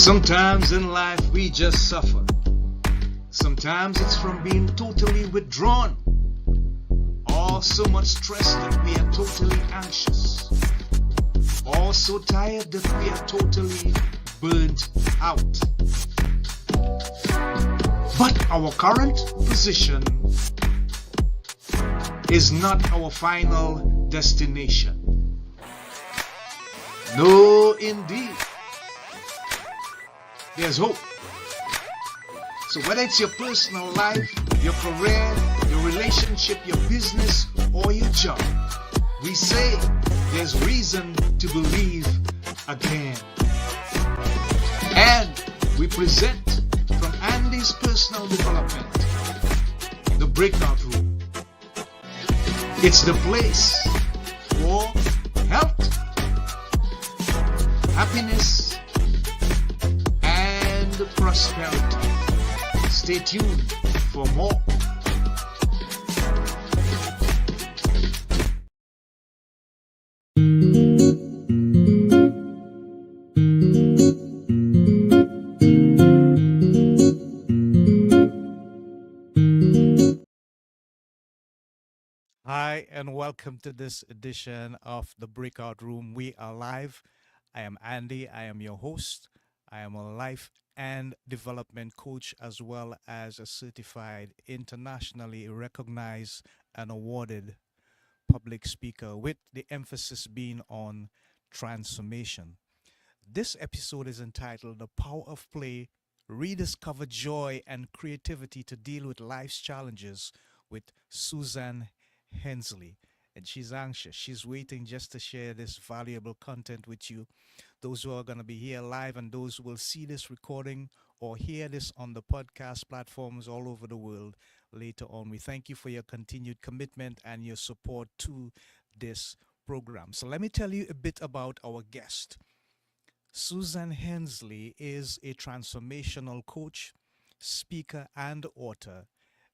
Sometimes in life we just suffer. Sometimes it's from being totally withdrawn, or so much stress that we are totally anxious, or so tired that we are totally burnt out. But our current position is not our final destination. No, indeed. There's hope. So whether it's your personal life, your career, your relationship, your business, or your job, we say there's reason to believe again. And we present from Andy's personal development, the breakout room. It's the place for health, happiness, and prosperity. Stay tuned for more. Hi, and welcome to this edition of the Breakout Room. We are live. I am Andy. I am your host. I am a life and development coach, as well as a certified, internationally recognized, and awarded public speaker, with the emphasis being on transformation. This episode is entitled The Power of Play: Rediscover Joy and Creativity to Deal with Life's Challenges, with Susan Hensley. And she's anxious. She's waiting just to share this valuable content with you. Those who are going to be here live and those who will see this recording or hear this on the podcast platforms all over the world later on. We thank you for your continued commitment and your support to this program. So let me tell you a bit about our guest. Susan Hensley is a transformational coach, speaker, and author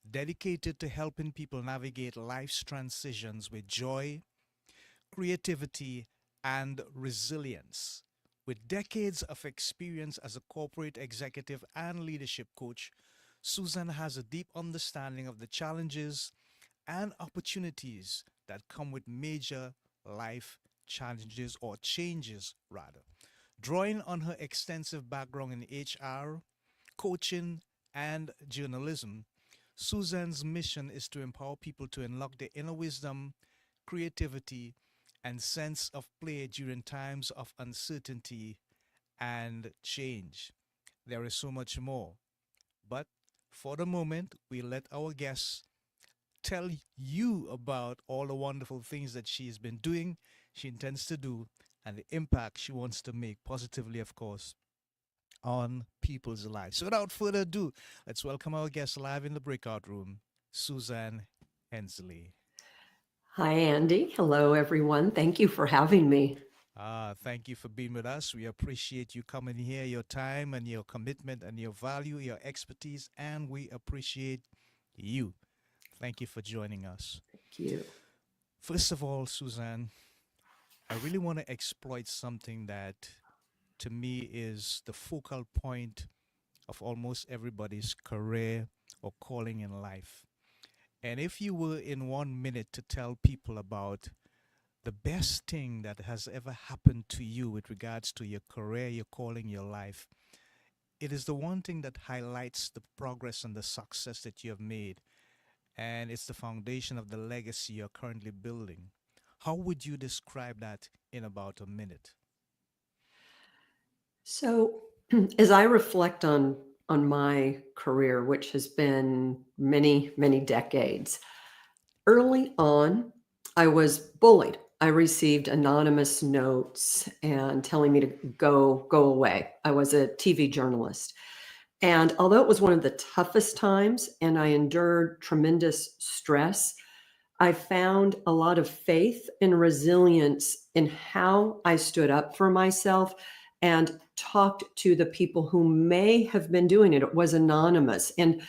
dedicated to helping people navigate life's transitions with joy, creativity, and resilience. With decades of experience as a corporate executive and leadership coach, Susan has a deep understanding of the challenges and opportunities that come with major life challenges, or changes rather. Drawing on her extensive background in HR, coaching, and journalism, Susan's mission is to empower people to unlock their inner wisdom, creativity, and sense of play during times of uncertainty and change. There is so much more, but for the moment, we let our guests tell you about all the wonderful things that she's been doing, she intends to do, and the impact she wants to make positively, of course, on people's lives. So without further ado, let's welcome our guest live in the breakout room, Susan Hensley. Hi, Andy. Hello, everyone. Thank you for having me. Thank you for being with us. We appreciate you coming here, your time and your commitment and your value, your expertise, and we appreciate you. Thank you for joining us. Thank you. First of all, Suzanne, I really want to exploit something that to me is the focal point of almost everybody's career or calling in life. And if you were in 1 minute to tell people about the best thing that has ever happened to you with regards to your career, your calling, your life, it is the one thing that highlights the progress and the success that you have made. And it's the foundation of the legacy you're currently building. How would you describe that in about a minute? So, as I reflect on my career, which has been many, many decades, early on, I was bullied. I received anonymous notes and telling me to go away. I was a TV journalist. And although it was one of the toughest times and I endured tremendous stress, I found a lot of faith and resilience in how I stood up for myself and talked to the people who may have been doing it. It was anonymous. And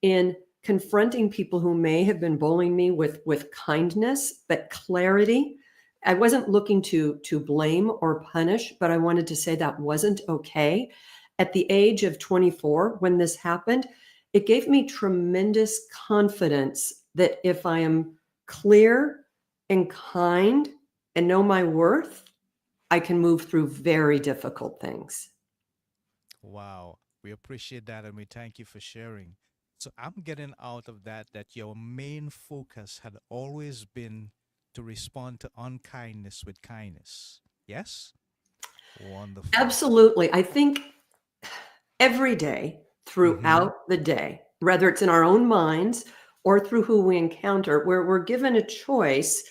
in confronting people who may have been bullying me with kindness, but clarity, I wasn't looking to blame or punish, but I wanted to say that wasn't okay. at the age of 24, when this happened, it gave me tremendous confidence that if I am clear and kind and know my worth, I can move through very difficult things. Wow. We appreciate that and we thank you for sharing. So I'm getting out of that that your main focus had always been to respond to unkindness with kindness. Yes? Wonderful. Absolutely. I think every day, Mm-hmm. throughout the day, whether it's in our own minds or through who we encounter, where we're given a choice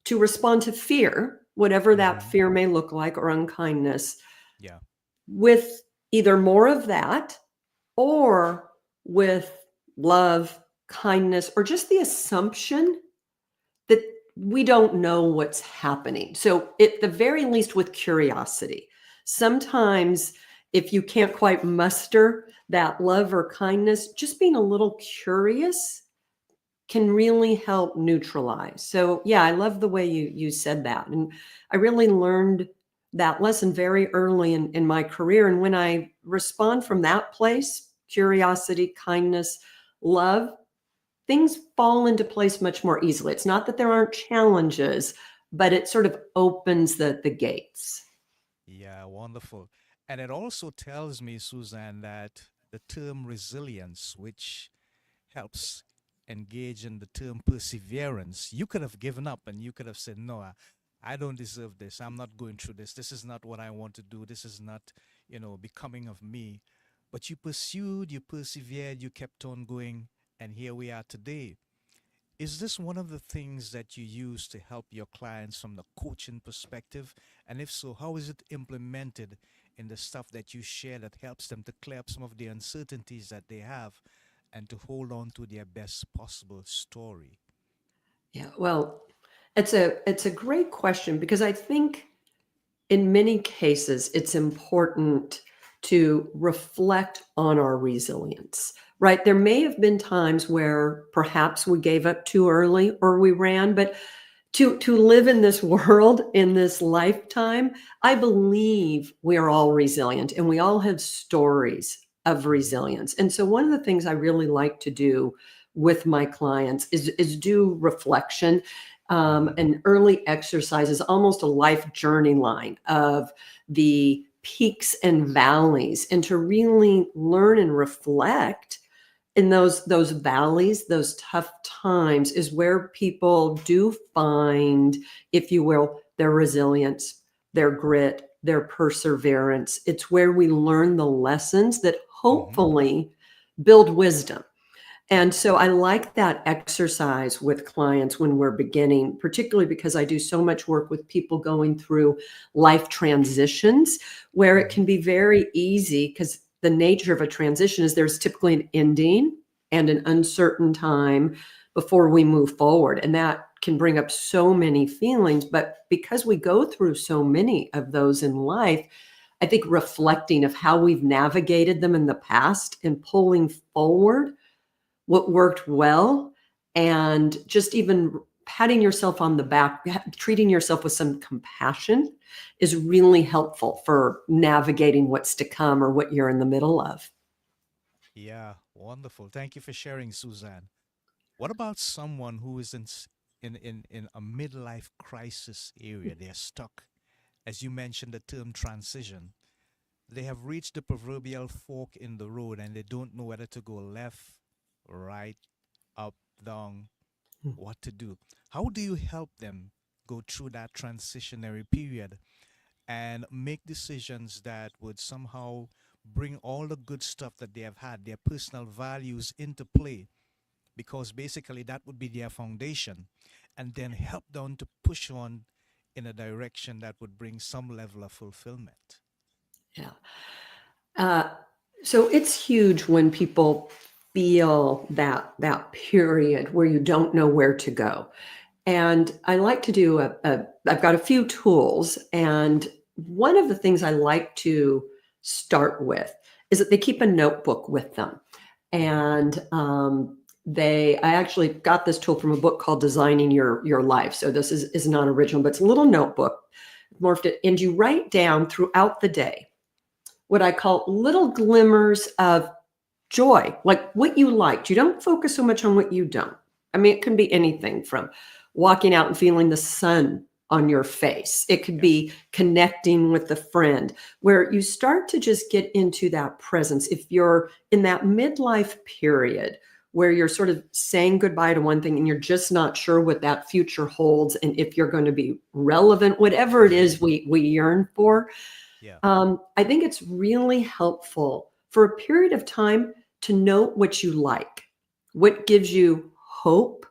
to respond to fear, whatever that Mm-hmm. fear may look like, or unkindness, Yeah. with either more of that or with love, kindness, or just the assumption that we don't know what's happening. So, at the very least, with curiosity, sometimes if you can't quite muster that love or kindness, just being a little curious can really help neutralize. So, yeah, I love the way you said that. And I really learned that lesson very early in my career. And when I respond from that place, curiosity, kindness, love, things fall into place much more easily. It's not that there aren't challenges, but it sort of opens the gates. Yeah, wonderful. And it also tells me, Suzanne, that the term resilience, which helps engage in the term perseverance, you could have given up and you could have said, no, I don't deserve this. I'm not going through this. This is not what I want to do. This is not, becoming of me. But you pursued, you persevered, you kept on going, and here we are today. Is this one of the things that you use to help your clients from the coaching perspective? And if so, how is it implemented in the stuff that you share that helps them to clear up some of the uncertainties that they have and to hold on to their best possible story? Yeah, well, it's a great question because I think in many cases, it's important to reflect on our resilience, right? There may have been times where perhaps we gave up too early or we ran, but to live in this world, in this lifetime, I believe we are all resilient and we all have stories of Hmm. resilience. And so one of the things I really like to do with my clients is do reflection, Hmm. and early exercises, almost a life journey line of the peaks and valleys, and to really learn and reflect in those valleys, those tough times is where people do find, if you will, their resilience, their grit, their perseverance. It's where we learn the lessons that Hmm. hopefully build wisdom. And so I like that exercise with clients when we're beginning, particularly because I do so much work with people going through life transitions where it Hmm. can be very easy because the nature of a transition is there's typically an ending and an uncertain time before we move forward. And that can bring up so many feelings. But because we go through so many of those in life, I think reflecting of how we've navigated them in the past and pulling forward what worked well, and just even patting yourself on the back, treating yourself with some compassion is really helpful for navigating what's to come or what you're in the middle of. Yeah, wonderful. Thank you for sharing, Suzanne. What about someone who is in a midlife crisis area? They're stuck. As you mentioned, the term transition. They have reached the proverbial fork in the road and they don't know whether to go left, right, up, down, what to do. How do you help them go through that transitionary period and make decisions that would somehow bring all the good stuff that they have had, their personal values into play? Because basically that would be their foundation, and then help them to push on in a direction that would bring some level of fulfillment. Yeah. Uh, so it's huge when people feel that period where you don't know where to go. And I like to do I've got a few tools. And one of the things I like to start with is that they keep a notebook with them. Mm-hmm. And I actually got this tool from a book called Designing Your Life. So this is not original, but it's a little notebook, morphed it, and you write down throughout the day what I call little glimmers of joy, like what you liked. You don't focus so much on what you don't. I mean, it can be anything from walking out and feeling the sun on your face. It could Yeah. be connecting with a friend, where you start to just get into that presence. If you're in that midlife period where you're sort of saying goodbye to one thing and you're just not sure what that future holds and if you're going to be relevant, whatever it is we yearn for, Yeah. I think it's really helpful for a period of time to note what you like, what gives you hope,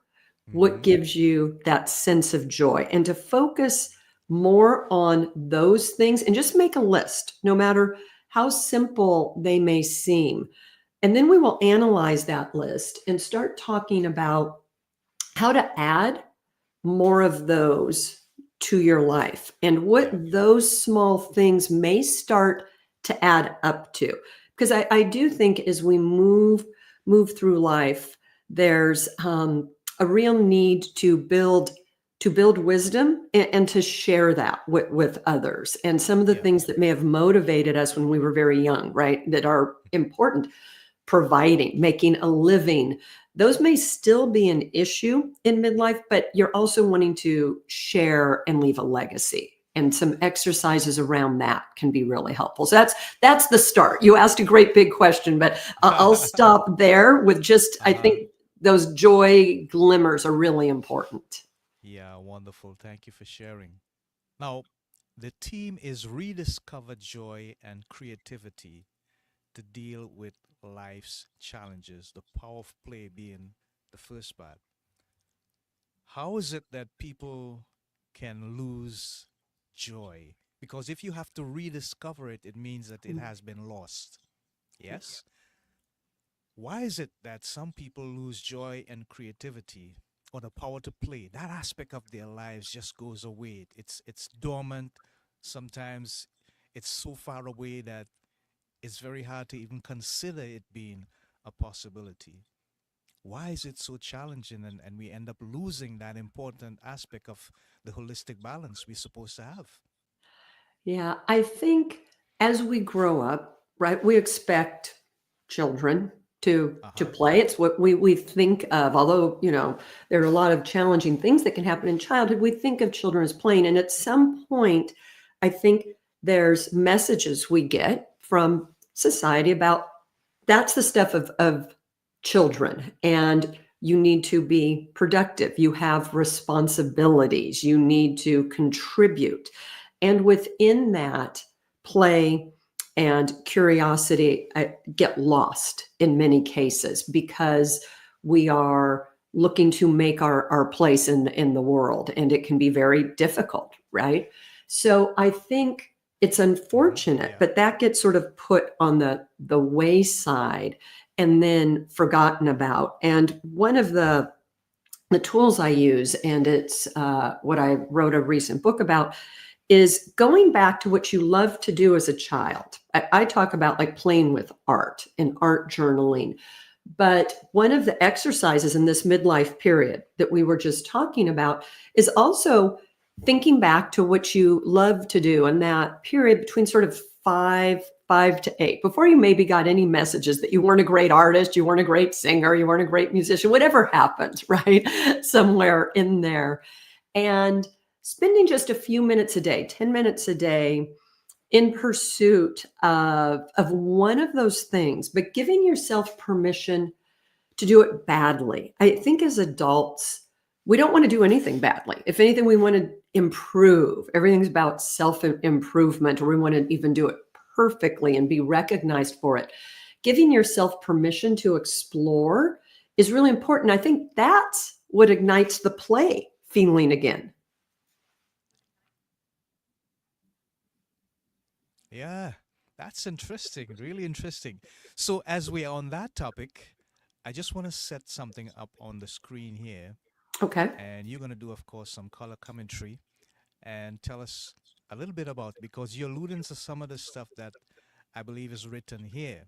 what Mm-hmm. gives you that sense of joy, and to focus more on those things and just make a list, no matter how simple they may seem. And then we will analyze that list and start talking about how to add more of those to your life and what Yeah. those small things may start to add up to. Because I do think as we move through life, there's a real need to build wisdom and to share that with others. And some of the Yeah. things that may have motivated us when we were very young, right, that are important, providing, making a living, those may still be an issue in midlife, but you're also wanting to share and leave a legacy. And some exercises around that can be really helpful. So that's the start. You asked a great big question, but I'll stop there with just, I Uh-huh. think those joy glimmers are really important. Yeah, wonderful. Thank you for sharing. Now, the theme is rediscover joy and creativity to deal with life's challenges, the power of play being the first part. How is it that people can lose joy? Because if you have to rediscover it, it means that it has been lost. Yes? Why is it that some people lose joy and creativity or the power to play? That aspect of their lives just goes away. It's dormant. Sometimes it's so far away that it's very hard to even consider it being a possibility. Why is it so challenging and we end up losing that important aspect of the holistic balance we're supposed to have? Yeah, I think as we grow up, right, we expect children to Uh-huh. play. It's what we think of. Although, there are a lot of challenging things that can happen in childhood, we think of children as playing. And at some point, I think there's messages we get from society about that's the stuff of children. And you need to be productive. You have responsibilities. You need to contribute. And within that, play and curiosity get lost in many cases because we are looking to make our place in the world. And it can be very difficult, right? So I think it's Mm-hmm. unfortunate, Yeah. but that gets sort of put on the wayside and then forgotten about. And one of the tools I use, and it's what I wrote a recent book about, is going back to what you loved to do as a child. I talk about like playing with art and art journaling. But one of the exercises in this midlife period that we were just talking about is also thinking back to what you love to do in that period between sort of five to eight, before you maybe got any messages that you weren't a great artist, you weren't a great singer, you weren't a great musician, whatever happened, right? Somewhere in there. And spending just a few minutes a day, 10 minutes a day, in pursuit of one of those things, but giving yourself permission to do it badly. I think as adults, we don't want to do anything badly. If anything, we want to improve. Everything's about self improvement, or we want to even do it perfectly and be recognized for it. Giving yourself permission to explore is really important. I think that's what ignites the play feeling again. Yeah. That's interesting. Really interesting. So as we are on that topic, I just want to set something up on the screen here. Okay. And you're going to do, of course, some color commentary and tell us a little bit about, because you're alluding to some of the stuff that I believe is written here.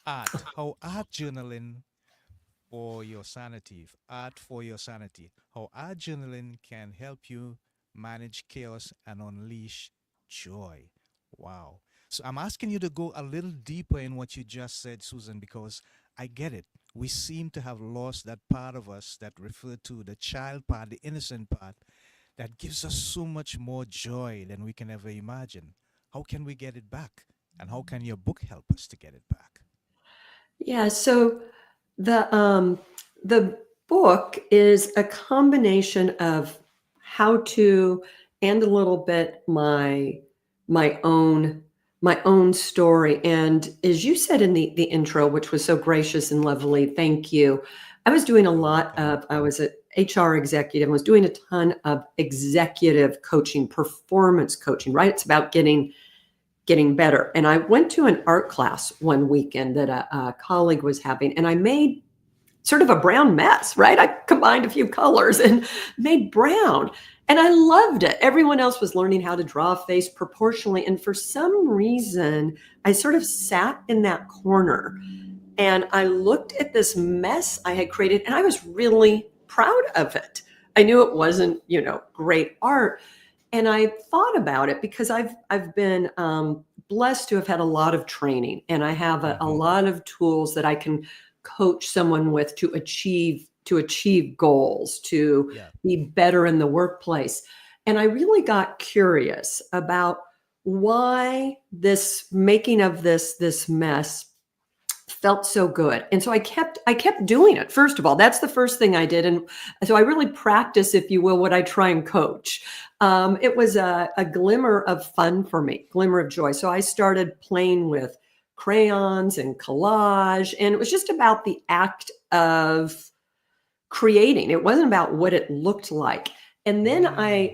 Art, how art journaling for your sanity, art for your sanity, how art journaling can help you manage chaos and unleash joy. Wow. So I'm asking you to go a little deeper in what you just said, Susan, because I get it. We seem to have lost that part of us that referred to the child part, the innocent part, that gives us so much more joy than we can ever imagine. How can we get it back? And how can your book help us to get it back? Yeah, so the book is a combination of how to and a little bit my own my own story. And as you said in the intro, which was so gracious and lovely, thank you. I was doing a You're lot welcome. of I was an HR executive, was doing a ton of executive coaching, performance coaching, right? It's about getting better. And I went to an art class one weekend that a colleague was having, and I made sort of a brown mess, right? I combined a few colors and made brown. And I loved it. Everyone else was learning how to draw a face proportionally. And for some reason, I sort of sat in that corner and I looked at this mess I had created and I was really proud of it. I knew it wasn't, great art, and I thought about it because I've been blessed to have had a lot of training, and I have a Mm-hmm. lot of tools that I can coach someone with to achieve goals, to Yeah. be better in the workplace. And I really got curious about why this making of this mess felt so good. And so I kept doing it. First of all, that's the first thing I did. And so I really practice, if you will, what I try and coach. It was a glimmer of fun for me, glimmer of joy. So I started playing with crayons and collage, and it was just about the act of creating. It wasn't about what it looked like. And then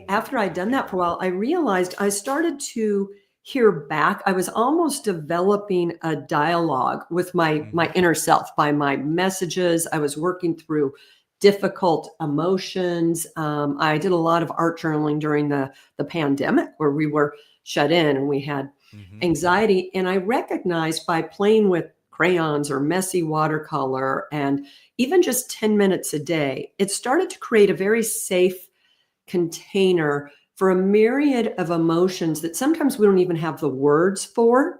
after I'd done that Okay. for a while, I realized I started to hear back. I was almost developing a dialogue with my Mm-hmm. inner self by my messages. I was working through difficult emotions. I did a lot of art journaling during the pandemic where we were shut in and we had Mm-hmm. anxiety. And I recognized by playing with crayons or messy watercolor and even just 10 minutes a day, it started to create a very safe container for a myriad of emotions that sometimes we don't even have the words for.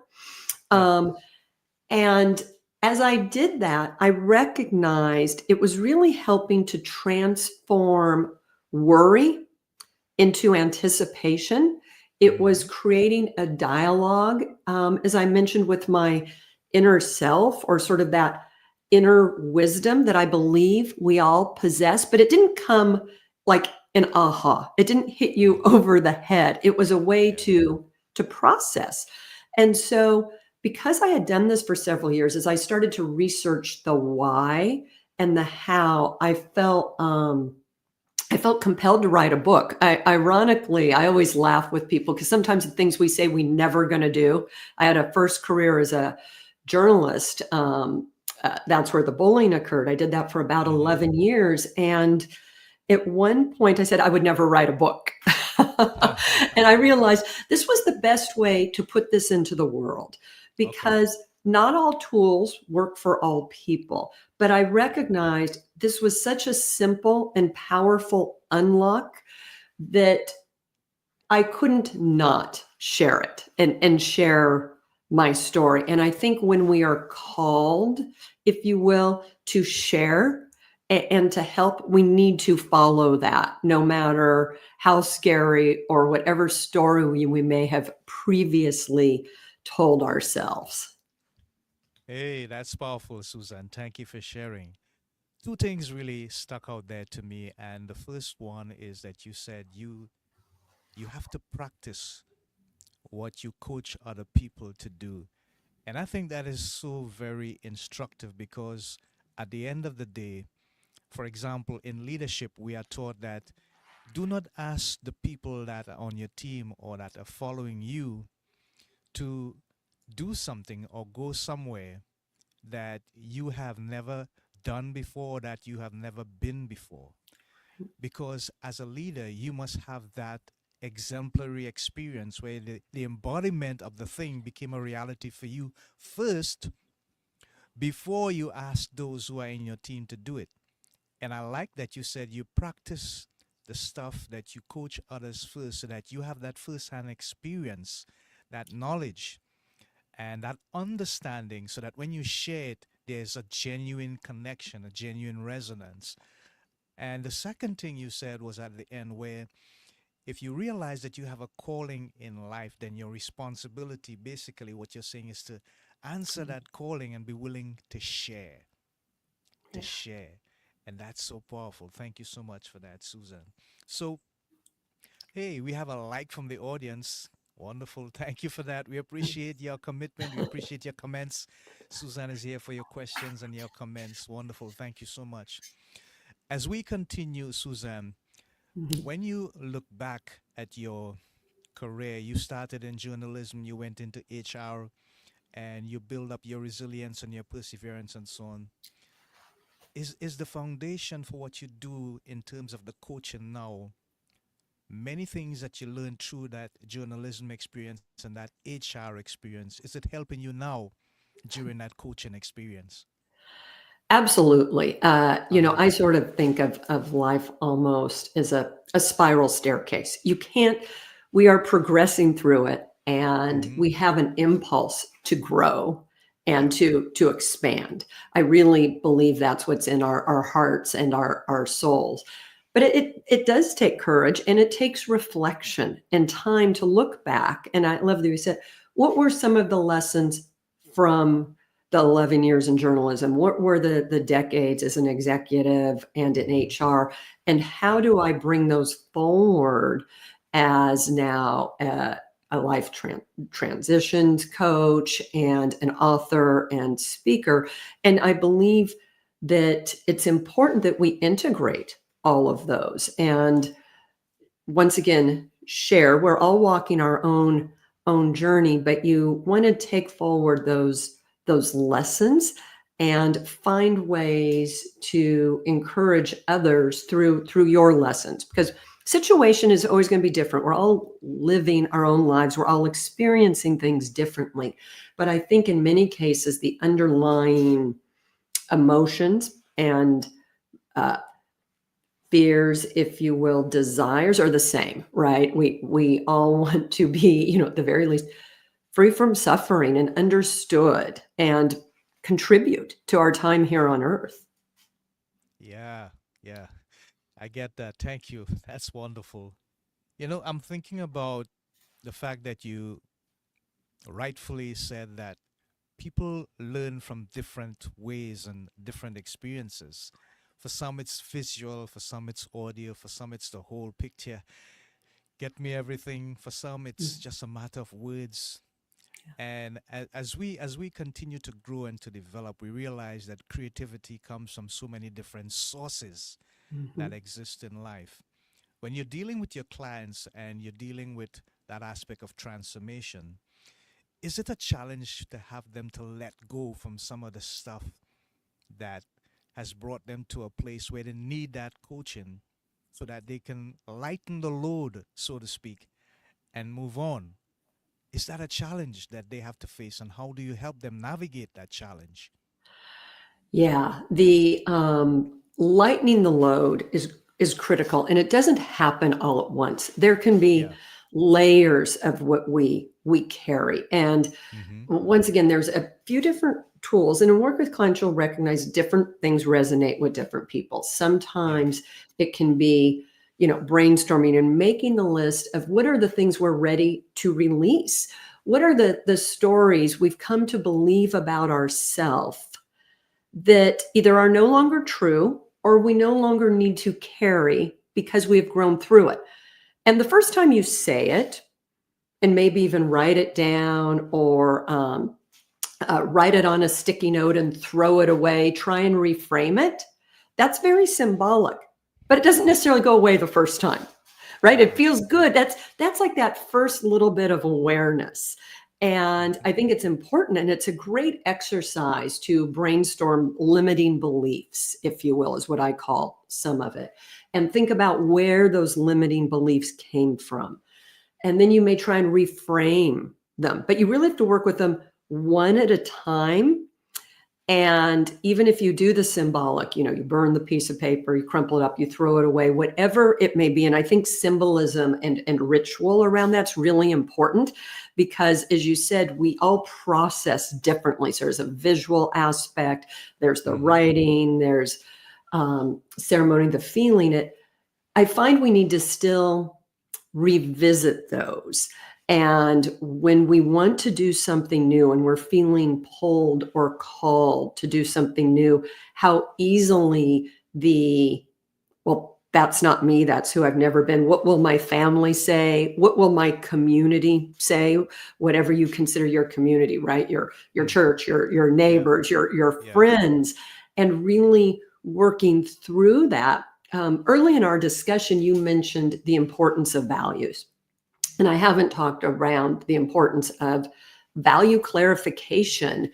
Yeah. Um, and as I did that, I recognized it was really helping to transform worry into anticipation. It was Mm-hmm. creating a dialogue, as I mentioned, with my inner self, or sort of that inner wisdom that I believe we all possess. But it didn't come like an aha. It didn't hit you Mm-hmm. over the head. It was a way Yeah. to process. And so, because I had done this for several years, as I started to research the why and the how, I felt compelled to write a book. Ironically, I always laugh with people because sometimes the things we say we never going to do. I had a first career as a journalist. That's where the bullying occurred. I did that for about Mm-hmm. 11 years. And at one point, I said I would never write a book. And I realized this was the best way to put this into the world, Okay. because not all tools work for all people. But I Yeah. recognized this was such a simple and powerful unlock that I couldn't not share it and share my story. And I think when we are called, if you will, to share and to help, we need to follow that, no matter how scary or whatever story we may have previously told ourselves. Hey, that's powerful, Susan. Thank you for sharing. Two things really stuck out there to me, and the first one is that you said you have to practice what you coach other people to do. And I think that is so very instructive because at the end of the day, for example, in leadership, we are taught that do not ask the people that are on your team or that are following you to do something or go somewhere that you have never done before, that you have never been before. Because as a leader, you must have that exemplary experience where the embodiment of the thing became a reality for you first before you ask those who are in your team to do it. And I like that you said you practice the stuff that you coach others first so that you have that first hand experience, that knowledge. and that understanding, so that when you share it, there's a genuine connection, a genuine resonance. And the second thing you said was at the end, where if you realize that you have a calling in life, then your responsibility, basically, what you're saying is to answer Mm. that calling and be willing to share, to Yeah. share. And that's so powerful. Thank you so much for that, Susan. So, hey, we have a like from the audience. Wonderful. Thank you for that. We appreciate your commitment. We appreciate your comments. Susan is here for your questions and your comments. Wonderful. Thank you so much. As we continue, Susan, Mhm. when you look back at your career, you started in journalism, you went into HR, and you build up your resilience and your perseverance and so on. Is the foundation for what you do in terms of the coaching now many things that you learned through that journalism experience and that HR experience? Is it helping you now during that coaching experience? Absolutely. Uh-huh. I sort of think of life almost as a spiral staircase. We are progressing through it, and Mm-hmm. we have an impulse to grow and Yep. to expand. I really believe that's what's in our hearts and our souls. But it does take courage, and it takes reflection and time to look back. And I love that you said, what were some of the lessons from the 11 years in journalism? What were the decades as an executive and in Mm-hmm. HR? And how Right. do I bring those forward as now a transitions coach and an author and speaker? And I believe that it's important that we integrate all of those. And once again, share. We're all walking our own journey, but you want to take forward those lessons and find ways to encourage others through your lessons, because situation is always going to be different. We're all living our own lives, we're all experiencing things differently, but I think in many cases the underlying emotions and uh, fears, if you will, desires are the same, right? We all want to be, at the very least, free from suffering and understood and contribute to our time here on earth. Yeah. Yeah. I get that. Thank you. That's wonderful. I'm thinking about the fact that you rightfully said that people learn from different ways and different experiences. For some, it's visual, for some, it's audio, for some, it's the whole picture. Get me everything. For some, it's just a matter of words. And as we continue to grow and to develop, we realize that creativity comes from so many different sources that Mhm. exist in life. When you're dealing with your clients and you're dealing with that aspect of transformation, is it a challenge to have them to let go from some of the stuff that has brought them to a place where they need that coaching so that they can lighten the load, so to speak, and move on? Is that a challenge that they have to face, and how do you help them navigate that challenge? Yeah, the lightening the load is critical, and it doesn't happen all at once. There can be Yeah. layers of what we carry, and Mm-hmm. once again, there's a few different tools, and in work with clients, you'll recognize different things resonate with different people. Yeah. Sometimes it can be, brainstorming and making the list of what are the things we're ready to release. What are the stories we've come to believe about ourselves that either are no longer true or we no longer need to carry because we've grown through it. And the first time you say it, and maybe even write it down or write it on a sticky note and throw it away, try and reframe it, that's very symbolic, but it doesn't necessarily go away the first time, right? It Right. feels good. That's like that first little bit of awareness. And Mm-hmm. I think it's important, and it's a great exercise to brainstorm limiting beliefs, if you will, is what I call some of it, and think about where those limiting beliefs came from. And then you may try and reframe them, but you really have to work with them one at a time And even if you do the symbolic, you burn the piece of paper, you crumple it up, you throw it away, whatever it may be. And I think symbolism and ritual around that's really important because, as you said, we all process differently. So there's a visual aspect, there's the Mm-hmm. writing, there's ceremony, the feeling it. I find we need to still revisit those. And when we want to do something new and we're feeling pulled or called to do something new, how easily well, that's not me, that's who I've never been. What will my family say? What will my community say? Whatever you consider your community, right? Your Mm. church, your Yeah. neighbors, your Yeah. friends, and really working through that. Early in our discussion, you mentioned the importance of values. And I haven't talked around the importance of value clarification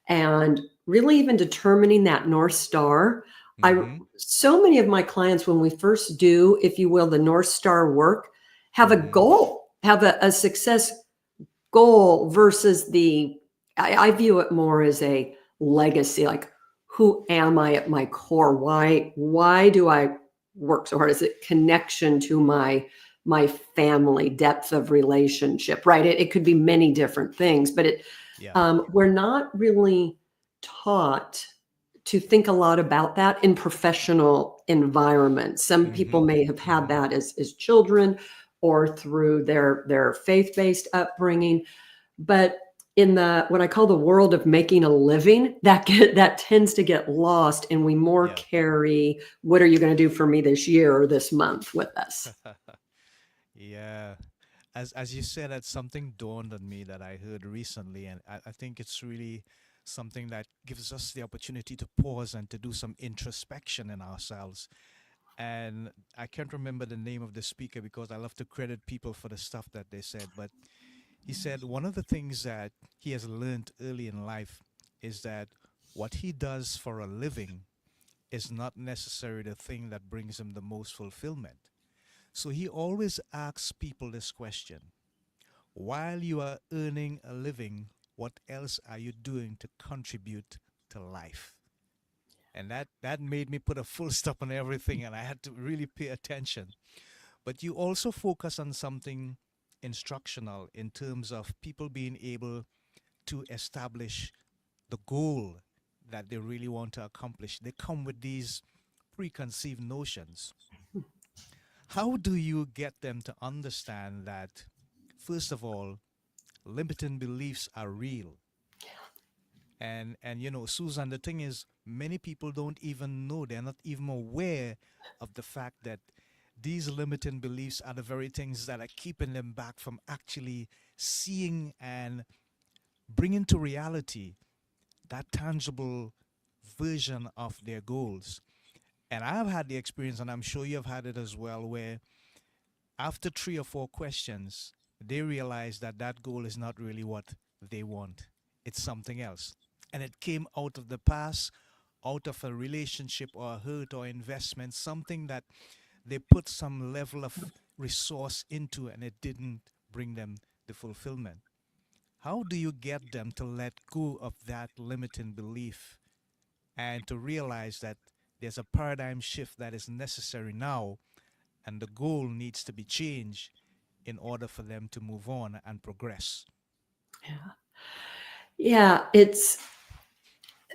and really even determining that North Star. Mm-hmm. So many of my clients, when we first do, if you will, the North Star work, have a Mm-hmm. goal, have a success goal versus I view it more as a legacy, like who am I at my core? Why do I work so hard? Is it connection to my family, depth of relationship, right? It could be many different things, but Yeah. we're not really taught to think a lot about that in professional environments. Some Mm-hmm. people may have had Mm-hmm. that as children or through their faith-based upbringing, but in the what I call the world of making a living, that tends to get lost, and we more Yeah. carry what are you going to do for me this year or this month with us. Yeah. As you said, that something dawned on me that I heard recently, and I think it's really something that gives us the opportunity to pause and to do some introspection in ourselves. And I can't remember the name of the speaker because I love to credit people for the stuff that they said, but he said one of the things that he has learned early in life is that what he does for a living is not necessarily the thing that brings him the most fulfillment. So he always asks people this question: while you are earning a living, what else are you doing to contribute to life? And that made me put a full stop on everything, and I had to really pay attention. But you also focus on something instructional in terms of people being able to establish the goal that they really want to accomplish. They come with these preconceived notions. How do you get them to understand that, first of all, limiting beliefs are real? And Susan, the thing is, many people don't even know, they're not even aware of the fact that these limiting beliefs are the very things that are keeping them back from actually seeing and bringing to reality that tangible version of their goals. And I've had the experience, and I'm sure you've had it as well, where after 3 or 4 questions, they realize that that goal is not really what they want. It's something else. And it came out of the past, out of a relationship or a hurt or investment, something that they put some level of resource into and it didn't bring them the fulfillment. How do you get them to let go of that limiting belief and to realize that there's a paradigm shift that is necessary now and the goal needs to be changed in order for them to move on and progress? Yeah. Yeah,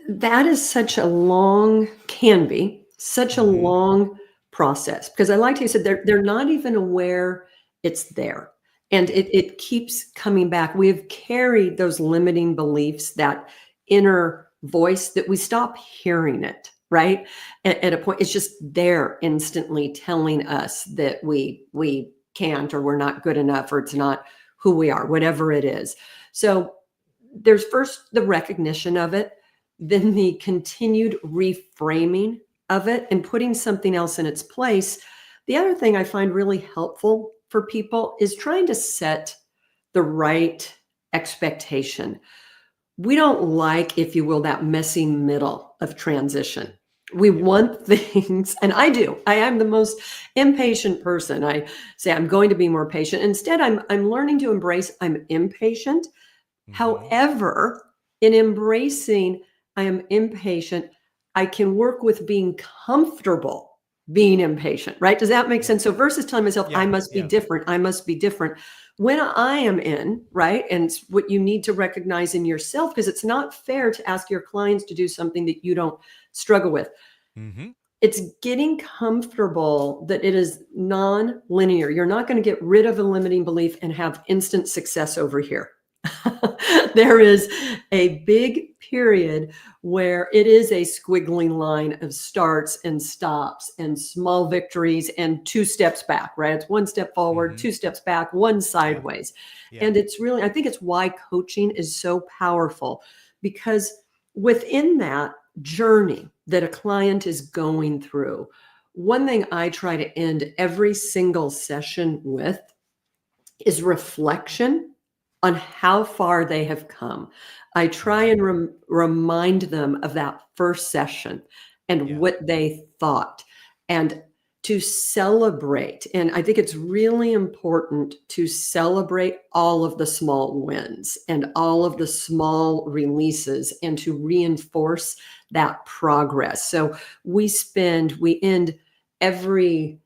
that is such a long can be such a Mm-hmm. long process because I like how you said they're not even aware it's there. And Yeah. it keeps coming back. We've carried those limiting beliefs, that inner voice that we stop hearing it, right? At a point, it's just there instantly telling us that we can't or we're not good enough or it's not who we are, whatever it is. So there's first the recognition of it, then the continued reframing of it and putting something else in its place. The other thing I find really helpful for people is trying to set the right expectation. We don't like, if you will, that messy middle of transition. We Yeah. want things, and I do. I am the most impatient person. I say I'm going to be more patient. Instead, I'm learning to embrace I'm impatient. Mm-hmm. However, in embracing, I am impatient. I can work with being comfortable being impatient, right? Does that make Yeah. sense? So versus telling myself, I Yeah. must be Yeah. different, I must be different. When I am in, right? And it's what you need to recognize in yourself, because it's not fair to ask your clients to do something that you don't struggle with. Mm-hmm. It's getting comfortable that it is non-linear. You're not going to get rid of a limiting belief and have instant success over here. There is a big period where it is a squiggling line of starts and stops and small victories and 2 steps back, right? It's 1 step forward, Mm-hmm. 2 steps back, 1 Yeah. sideways. Yeah. And it's really, I think it's why coaching is so powerful, because within that journey that a client is going through, one thing I try to end every single session with is reflection on how far they have come. I try and remind them of that first session and Yeah. what they thought, and to celebrate. And I think it's really important to celebrate all of the small wins and all of Okay. the small releases, and to reinforce that progress. So we end every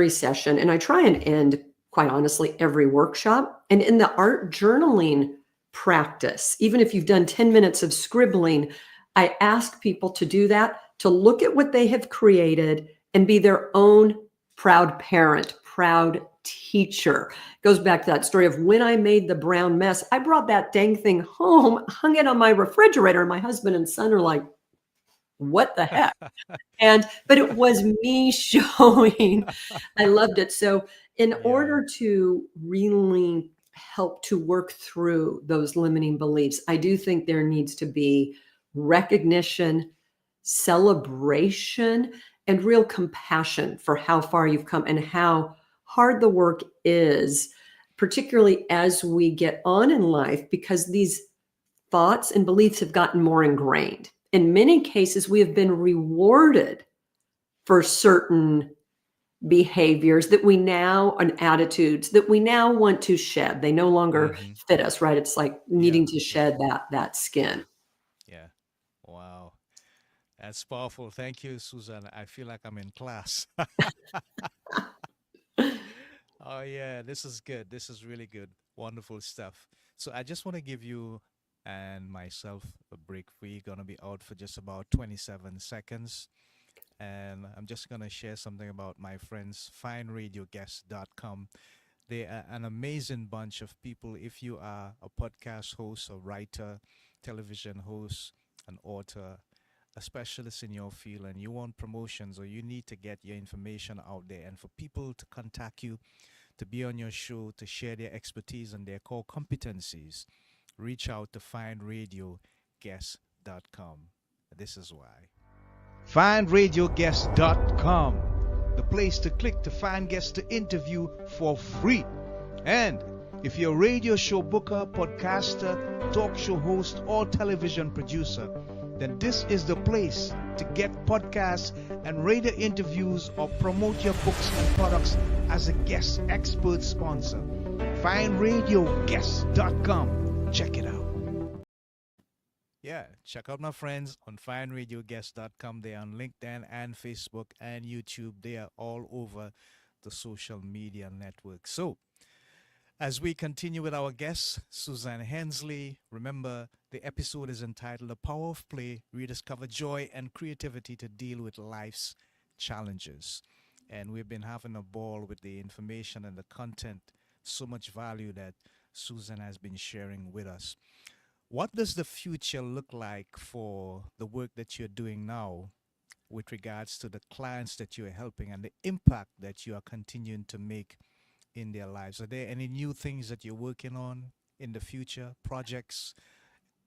session, and I try and end, quite honestly, every workshop. And in the art journaling practice, even if you've done 10 minutes of scribbling, I ask people to do that, to look at what they have created and be their own proud parent, proud teacher. Goes back to that story of when I made the brown mess, I brought that dang thing home, hung it on my refrigerator, and my husband and son are like, what the heck? But it was me showing I loved it. So in Yeah. order to really help to work through those limiting beliefs, I do think there needs to be recognition, celebration, and real compassion for how far you've come and how hard the work is, particularly as we get on in life, because these thoughts and beliefs have gotten more ingrained. In many cases, we have been rewarded for certain behaviors that we now, and attitudes that we now want to shed. They no longer Mm-hmm. fit us, right? It's like Yeah. needing to Yeah. shed that skin. Yeah. Wow. That's powerful. Thank you, Susan. I feel like I'm in class. Oh, yeah. This is good. This is really good. Wonderful stuff. So I just want to give you and myself a break. We're going to be out for just about 27 seconds. And I'm just going to share something about my friends, fineradioguest.com. They are an amazing bunch of people. If you are a podcast host, a writer, television host, an author, a specialist in your field, and you want promotions or you need to get your information out there and for people to contact you, to be on your show, to share their expertise and their core competencies, reach out to fineradioguest.com. This is why. FindRadioGuest.com, the place to click to find guests to interview for free. And if you're a radio show booker, podcaster, talk show host, or television producer, then this is the place to get podcasts and radio interviews or promote your books and products as a guest expert sponsor. FindRadioGuest.com. Check it out. Yeah, check out my friends on fineradioguest.com. They are on LinkedIn and Facebook and YouTube. They are all over the social media network. So, as we continue with our guest, Suzanne Hensley, remember the episode is entitled The Power of Play, Rediscover Joy and Creativity to Deal with Life's Challenges. And we've been having a ball with the information and the content, so much value that Susan has been sharing with us. What does the future look like for the work that you're doing now with regards to the clients that you're helping and the impact that you are continuing to make in their lives? Are there any new things that you're working on in the future, projects,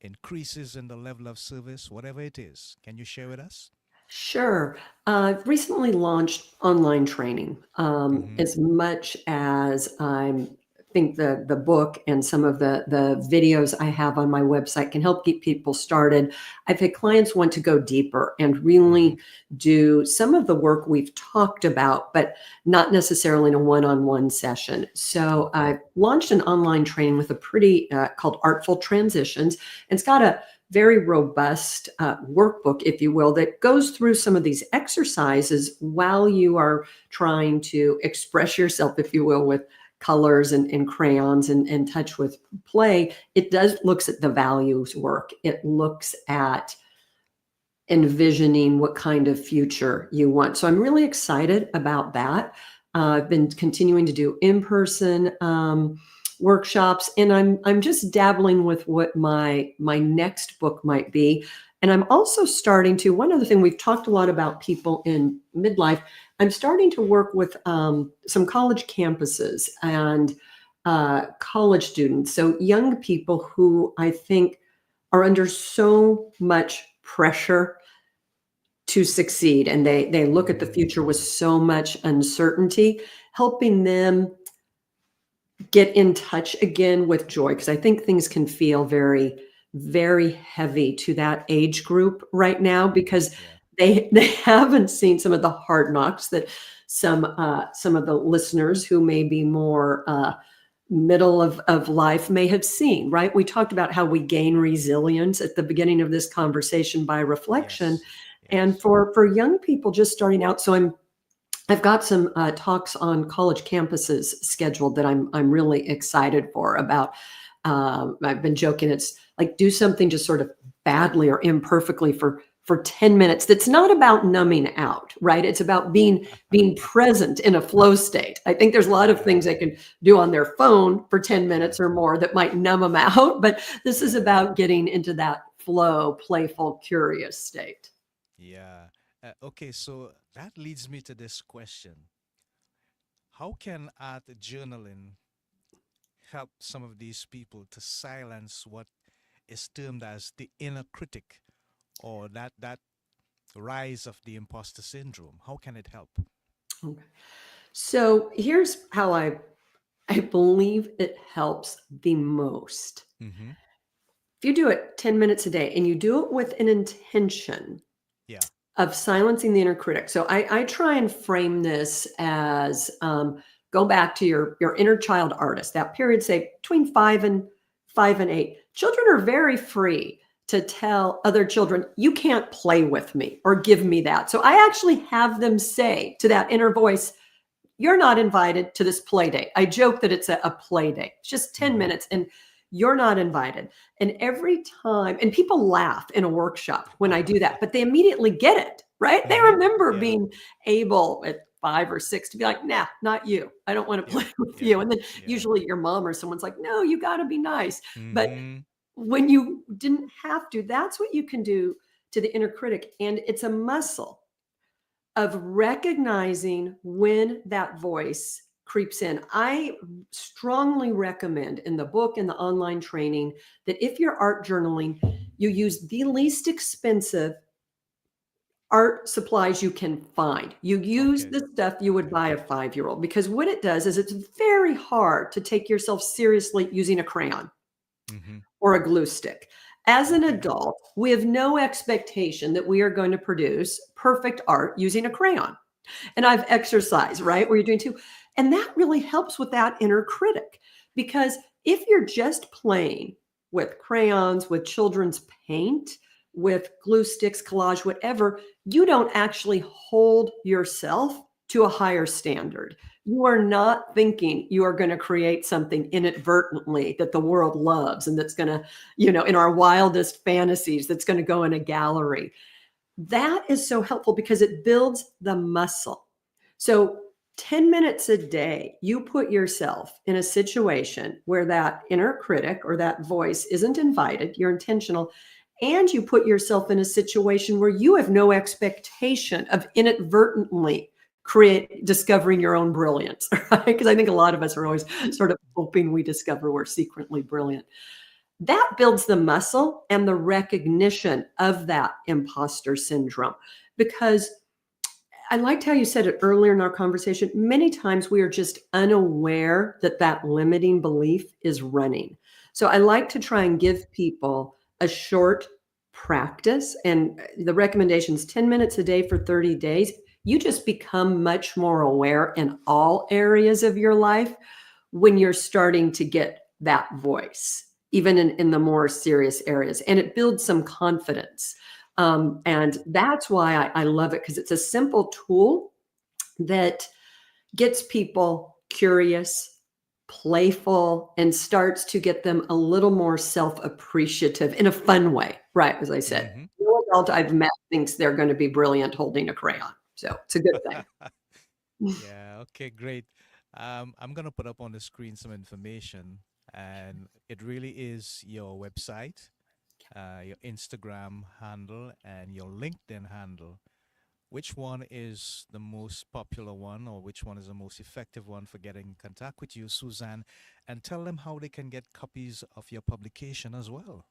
increases in the level of service, whatever it is? Can you share with us? Sure. I've recently launched online training. Mm-hmm. As much as I think the book and some of the videos I have on my website can help get people started, I've had clients want to go deeper and Mm-hmm. really do some of the work we've talked about, but not necessarily in a one-on-one session. So Okay. I launched an online training with a pretty called Artful Transitions. And it's got a very robust workbook, if you will, that goes through some of these exercises while you are trying to express yourself, if you will, with colors and crayons and touch with play. It does looks at the values work. It looks at envisioning what kind of future you want. So I'm really excited about that. I've been continuing to do in-person workshops, and I'm just dabbling with what my next book might be. And I'm also starting to, one other thing, we've talked a lot about people in midlife. I'm starting to work with some college campuses and college students. So young people who I think are under so much pressure to succeed, and they look at the future with so much uncertainty, helping them get in touch again with joy, because I think things can feel very, very heavy to that age group right now, because they haven't seen some of the hard knocks that some of the listeners who may be more middle of life may have seen, right? We talked about how we gain resilience at the beginning of this conversation by reflection. Yes. And Yes. for young people just starting out, so I've got some talks on college campuses scheduled that I'm really excited for. About I've been joking, it's like do something just sort of badly or imperfectly for 10 minutes. That's not about numbing out, right? It's about being present in a flow state. I think there's a lot of things they can do on their phone for 10 minutes or more that might numb them out, but this is about getting into that flow, playful, curious state. Yeah. Okay, so that leads me to this question. How can art journaling help some of these people to silence what is termed as the inner critic, or that rise of the imposter syndrome? How can it help? Okay. So here's how I believe it helps the most. Mm-hmm. If you do it 10 minutes a day and you do it with an intention Yeah. of silencing the inner critic. So I try and frame this as go back to your inner child artist, that period, say between 5 and 8. Children are very free to tell other children, you can't play with me or give me that. So I actually have them say to that inner voice, you're not invited to this play date. I joke that it's a play date. It's just 10 Mm-hmm. minutes and you're not invited. And every time, and people laugh in a workshop when I do that, but they immediately get it, right? They Mm-hmm. remember Yeah. being able at 5 or 6 to be like, nah, not you. I don't want to Yeah. play with Yeah. you. And then Yeah. usually your mom or someone's like, no, you got to be nice. But Mm-hmm. when you didn't have to, that's what you can do to the inner critic. And it's a muscle of recognizing when that voice creeps in. I strongly recommend in the book and the online training that if you're art journaling, you use the least expensive art supplies you can find. You use Okay. the stuff you would Okay. buy a 5-year-old, because what it does is it's very hard to take yourself seriously using a crayon Mm-hmm. or a glue stick. As an Okay. adult, we have no expectation that we are going to produce perfect art using a crayon. And I've exercised, right? Where you're doing too. And that really helps with that inner critic. Because if you're just playing with crayons, with children's paint, with glue sticks, collage, whatever, you don't actually hold yourself to a higher standard. You are not thinking you are going to create something inadvertently that the world loves and that's going to, in our wildest fantasies, that's going to go in a gallery. That is so helpful because it builds the muscle. So 10 minutes a day, you put yourself in a situation where that inner critic or that voice isn't invited, you're intentional, and you put yourself in a situation where you have no expectation of inadvertently discovering your own brilliance, right? Because I think a lot of us are always sort of hoping we discover we're secretly brilliant. That builds the muscle and the recognition of that imposter syndrome. Because I liked how you said it earlier in our conversation. Many times we are just unaware that that limiting belief is running. So I like to try and give people a short practice, and the recommendation is 10 minutes a day for 30 days. You just become much more aware in all areas of your life when you're starting to get that voice. even in the more serious areas. And it builds some confidence. And that's why I love it, because it's a simple tool that gets people curious, playful, and starts to get them a little more self-appreciative in a fun way. Right. As I said, Hmm. no adult I've met thinks they're going to be brilliant holding a crayon. So it's a good thing. Yeah, okay, great. I'm gonna put up on the screen some information, and it really is your website, your Instagram handle, and your LinkedIn handle. Which one is the most popular one, or which one is the most effective one for getting in contact with you, Suzanne? And tell them how they can get copies of your publication as well.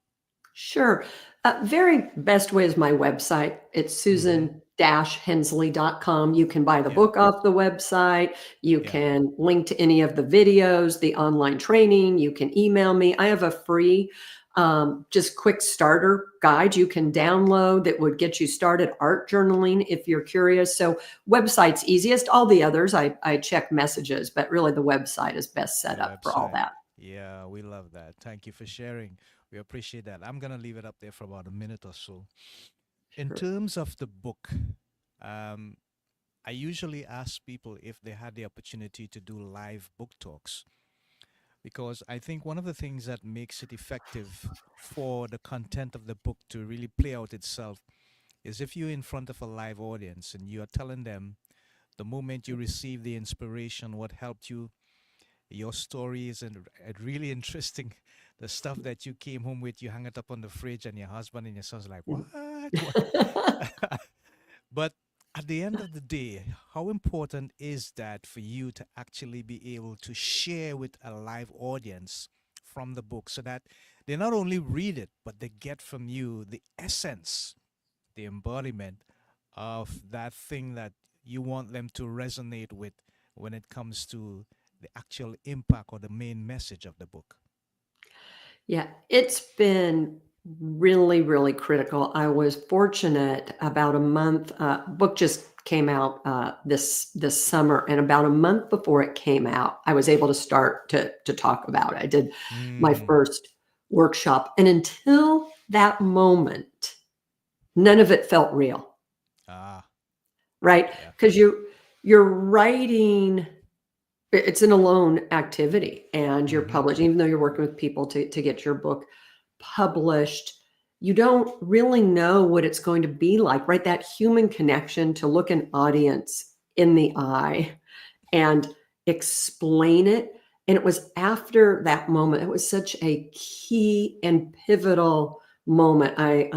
Sure. Very best way is my website. It's Mm-hmm. susan-hensley.com. You can buy the Yeah, book off the website. You yeah. can link to any of the videos, the online training. You can email me. I have a free, just quick starter guide you can download that would get you started art journaling if you're curious. So website's easiest. All the others, I check messages, but really the website is best The set up for all website. that. Yeah, we love that. Thank you for sharing. We appreciate that. I'm gonna leave it up there for about a minute or so. In Sure. terms of the book, um, I usually ask people if they had the opportunity to do live book talks, because I think one of the things that makes it effective for the content of the book to really play out itself is if you're in front of a live audience and you are telling them the moment you receive the inspiration, what helped you, your stories, and really interesting. The stuff that you came home with, you hang it up on the fridge, and your husband and your son's like, "What? What?" But at the end of the day, how important is that for you to actually be able to share with a live audience from the book, so that they not only read it, but they get from you the essence, the embodiment of that thing that you want them to resonate with when it comes to the actual impact or the main message of the book? Yeah, it's been really, really critical. I was fortunate about a month, book just came out this summer, and about a month before it came out, I was able to start to talk about it. I did my Mm. first workshop, and until that moment, none of it felt real, Ah, right? yeah. Because you're writing, it's an alone activity, and you're Mm-hmm. publishing, even though you're working with people to get your book published. You don't really know what it's going to be like, right? That human connection, to look an audience in the eye and explain it. And it was after that moment, it was such a key and pivotal moment. I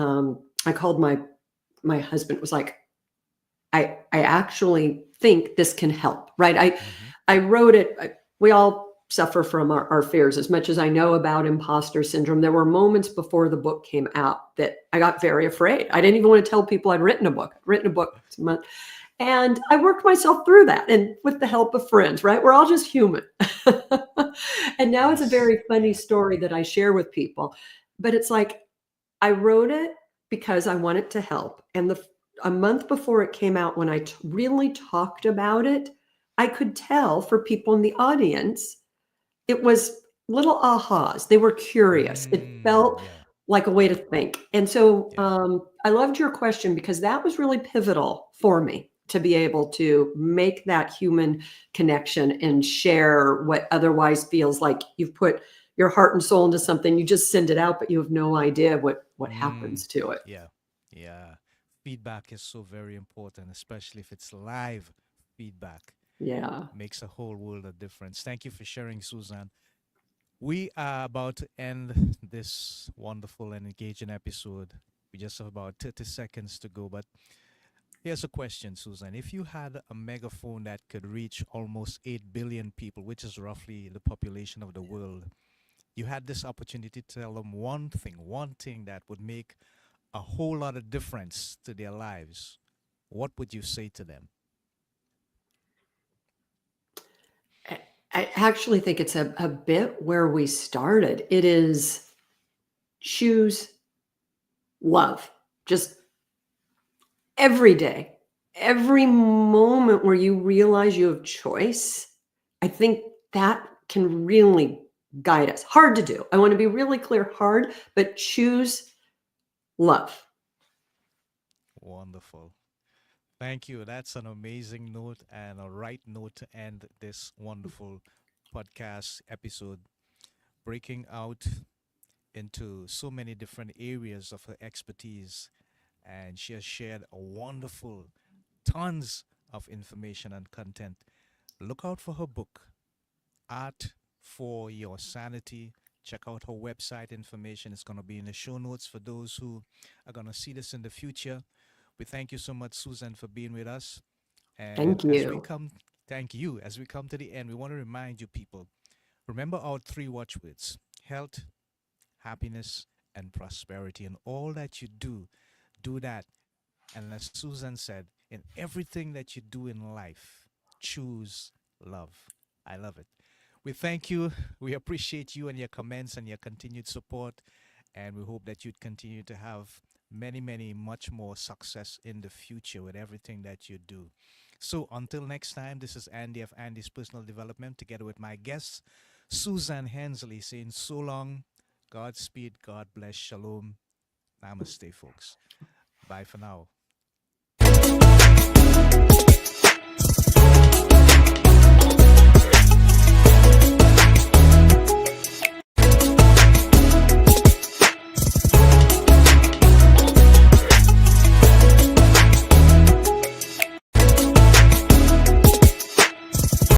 called my husband. It was like, I actually think this can help, right? Mm-hmm. I wrote it. We all suffer from our fears. As much as I know about imposter syndrome, there were moments before the book came out that I got very afraid. I didn't even want to tell people I'd written a book. I'd written a book, and I worked myself through that, and with the help of friends, right? We're all just human. And now it's a Yes. very funny Yeah. story that I share with people, but it's like, I wrote it because I wanted to help. And a month before it came out, when I really talked about it, I could tell for people in the audience, it was little ahas. They were curious. It Mm, felt yeah. like a way Yeah. to think. And so Yeah. I loved your question, because that was really pivotal for me to be able to make that human connection and share what otherwise feels like you've put your heart and soul into something. You just send it out, but you have no idea what Mm, happens to it. yeah. Yeah. Feedback is so very important, especially if it's live feedback. Yeah. Makes a whole world of difference. Thank you for sharing, Susan. We are about to end this wonderful and engaging episode. We just have about 30 seconds to go, but here's a question, Susan. If you had a megaphone that could reach almost 8 billion people, which is roughly the population of the world, you had this opportunity to tell them one thing that would make a whole lot of difference to their lives, what would you say to them? I I actually think it's a bit where we started. It is choose love. Just every day, every moment where you realize you have choice, I think that can really guide us. Hard to do. I want to be really clear, hard, but choose love. Wonderful. Thank you. That's an amazing note and a right note to end this wonderful podcast episode, breaking out into so many different areas of her expertise. And she has shared a wonderful, tons of information and content. Look out for her book, Art for Your Sanity. Check out her website information. It's going to be in the show notes for those who are going to see this in the future. We thank you so much, Susan, for being with us. And Thank you. thank you. As we come to the end, we want to remind you people, remember our three watchwords: health, happiness, and prosperity. And all that you do, do that. And as Susan said, in everything that you do in life, choose love. I love it. We thank you. We appreciate you and your comments and your continued support. And we hope that you'd continue to have many, many, much more success in the future with everything that you do. So until next time, this is Andy of Andy's Personal Development, together with my guest, Susan Hensley, saying so long, Godspeed, God bless, Shalom, Namaste, folks. Bye for now.